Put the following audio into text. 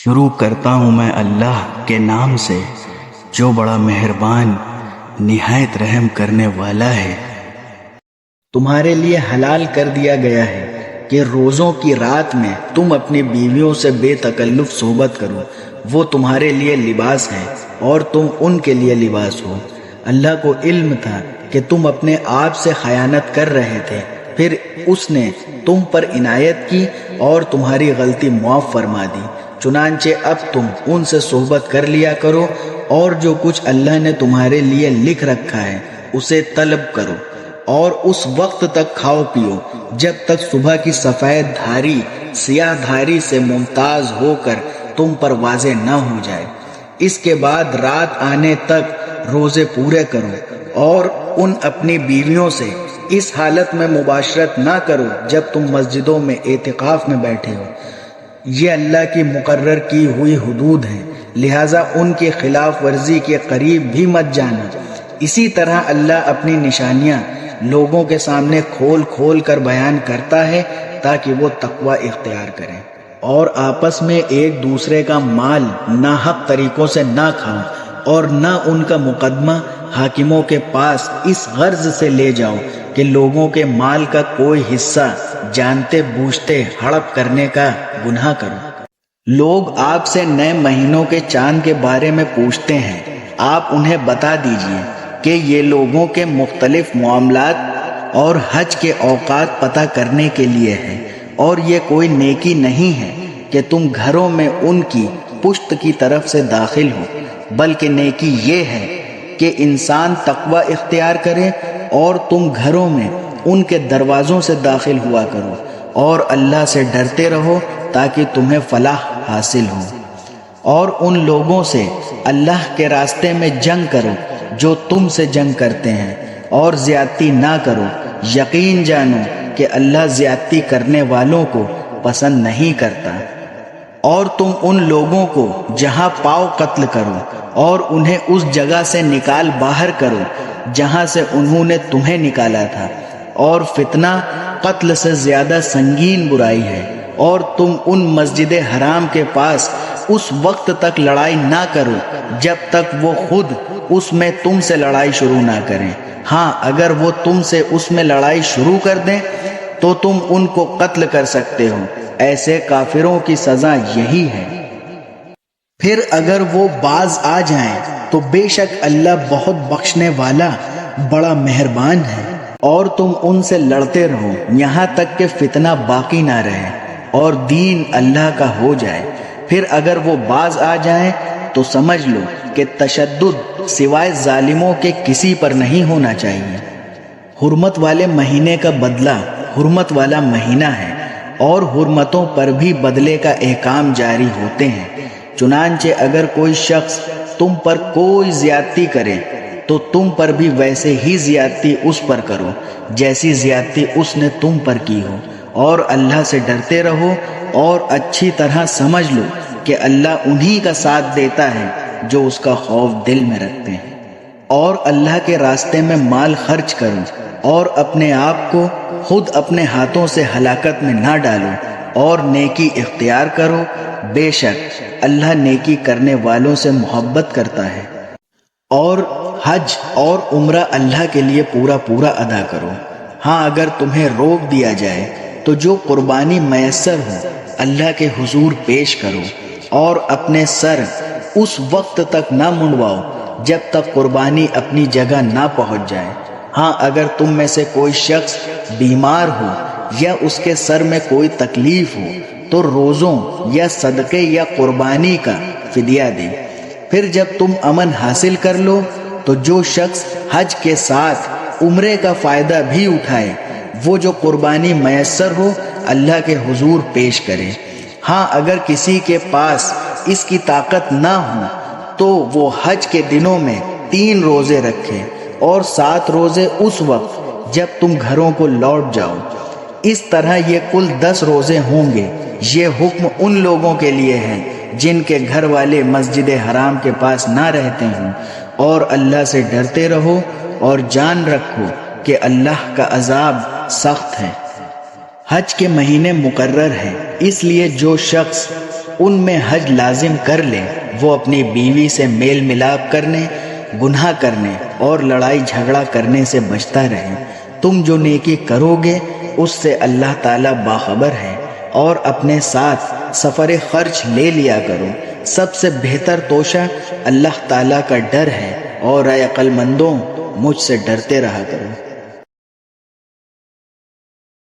شروع کرتا ہوں میں اللہ کے نام سے جو بڑا مہربان نہایت رحم کرنے والا ہے۔ تمہارے لیے حلال کر دیا گیا ہے کہ روزوں کی رات میں تم اپنی بیویوں سے بے تکلف صحبت کرو، وہ تمہارے لیے لباس ہے اور تم ان کے لیے لباس ہو۔ اللہ کو علم تھا کہ تم اپنے آپ سے خیانت کر رہے تھے، پھر اس نے تم پر عنایت کی اور تمہاری غلطی معاف فرما دی۔ چنانچہ اب تم ان سے صحبت کر لیا کرو اور جو کچھ اللہ نے تمہارے لیے لکھ رکھا ہے اسے طلب کرو، اور اس وقت تک کھاؤ پیو جب تک صبح کی سفید دھاری سیاہ دھاری سے ممتاز ہو کر تم پر واضح نہ ہو جائے۔ اس کے بعد رات آنے تک روزے پورے کرو اور ان اپنی بیویوں سے اس حالت میں مباشرت نہ کرو جب تم مسجدوں میں اعتکاف میں بیٹھے ہو۔ یہ اللہ کی مقرر کی ہوئی حدود ہیں، لہٰذا ان کی خلاف ورزی کے قریب بھی مت جانا۔ اسی طرح اللہ اپنی نشانیاں لوگوں کے سامنے کھول کھول کر بیان کرتا ہے تاکہ وہ تقوی اختیار کریں، اور آپس میں ایک دوسرے کا مال ناحق طریقوں سے نہ کھاؤ، اور نہ ان کا مقدمہ حاکموں کے پاس اس غرض سے لے جاؤ کہ لوگوں کے مال کا کوئی حصہ جانتے بوجھتے ہڑپ کرنے کا گناہ کرو۔ لوگ آپ سے نئے مہینوں کے چاند کے بارے میں پوچھتے ہیں، آپ انہیں بتا دیجئے کہ یہ لوگوں کے مختلف معاملات اور حج کے اوقات پتہ کرنے کے لیے ہے، اور یہ کوئی نیکی نہیں ہے کہ تم گھروں میں ان کی پشت کی طرف سے داخل ہو، بلکہ نیکی یہ ہے کہ انسان تقوی اختیار کرے اور تم گھروں میں ان کے دروازوں سے داخل ہوا کرو، اور اللہ سے ڈرتے رہو تاکہ تمہیں فلاح حاصل ہو۔ اور ان لوگوں سے اللہ کے راستے میں جنگ کرو جو تم سے جنگ کرتے ہیں، اور زیادتی نہ کرو، یقین جانو کہ اللہ زیادتی کرنے والوں کو پسند نہیں کرتا۔ اور تم ان لوگوں کو جہاں پاؤ قتل کرو اور انہیں اس جگہ سے نکال باہر کرو جہاں سے انہوں نے تمہیں نکالا تھا، اور فتنہ قتل سے زیادہ سنگین برائی ہے۔ اور تم ان مسجد حرام کے پاس اس وقت تک لڑائی نہ کرو جب تک وہ خود اس میں تم سے لڑائی شروع نہ کریں۔ ہاں، اگر وہ تم سے اس میں لڑائی شروع کر دیں تو تم ان کو قتل کر سکتے ہو، ایسے کافروں کی سزا یہی ہے۔ پھر اگر وہ باز آ جائیں تو بے شک اللہ بہت بخشنے والا بڑا مہربان ہے، اور تم ان سے لڑتے رہو یہاں تک کہ فتنہ باقی نہ رہے اور دین اللہ کا ہو جائے۔ پھر اگر وہ باز آ جائیں تو سمجھ لو کہ تشدد سوائے ظالموں کے کسی پر نہیں ہونا چاہیے۔ حرمت والے مہینے کا بدلہ حرمت والا مہینہ ہے، اور حرمتوں پر بھی بدلے کا احکام جاری ہوتے ہیں۔ چنانچہ اگر کوئی شخص تم پر کوئی زیادتی کرے تو تم پر بھی ویسے ہی زیادتی اس پر کرو جیسی زیادتی اس نے تم پر کی ہو، اور اللہ سے ڈرتے رہو، اور اچھی طرح سمجھ لو کہ اللہ انہی کا ساتھ دیتا ہے جو اس کا خوف دل میں رکھتے ہیں۔ اور اللہ کے راستے میں مال خرچ کرو، اور اپنے آپ کو خود اپنے ہاتھوں سے ہلاکت میں نہ ڈالو، اور نیکی اختیار کرو، بے شک اللہ نیکی کرنے والوں سے محبت کرتا ہے۔ اور حج اور عمرہ اللہ کے لیے پورا پورا ادا کرو۔ ہاں، اگر تمہیں روک دیا جائے تو جو قربانی میسر ہو اللہ کے حضور پیش کرو، اور اپنے سر اس وقت تک نہ منڈواؤ جب تک قربانی اپنی جگہ نہ پہنچ جائے۔ ہاں، اگر تم میں سے کوئی شخص بیمار ہو یا اس کے سر میں کوئی تکلیف ہو تو روزوں یا صدقے یا قربانی کا فدیہ دے۔ پھر جب تم امن حاصل کر لو تو جو شخص حج کے ساتھ عمرے کا فائدہ بھی اٹھائے وہ جو قربانی میسر ہو اللہ کے حضور پیش کرے۔ ہاں، اگر کسی کے پاس اس کی طاقت نہ ہو تو وہ حج کے دنوں میں 3 روزے رکھے، اور 7 روزے اس وقت جب تم گھروں کو لوٹ جاؤ۔ اس طرح یہ کل 10 روزے ہوں گے۔ یہ حکم ان لوگوں کے لیے ہے جن کے گھر والے مسجد حرام کے پاس نہ رہتے ہوں، اور اللہ سے ڈرتے رہو اور جان رکھو کہ اللہ کا عذاب سخت ہے۔ حج کے مہینے مقرر ہیں، اس لیے جو شخص ان میں حج لازم کر لے، وہ اپنی بیوی سے میل ملاپ کرنے، گناہ کرنے اور لڑائی جھگڑا کرنے سے بچتا رہے۔ تم جو نیکی کرو گے اس سے اللہ تعالیٰ باخبر ہے، اور اپنے ساتھ سفر خرچ لے لیا کرو۔ سب سے بہتر توشہ اللہ تعالیٰ کا ڈر ہے، اور اے عقل مندوں مجھ سے ڈرتے رہا کرو۔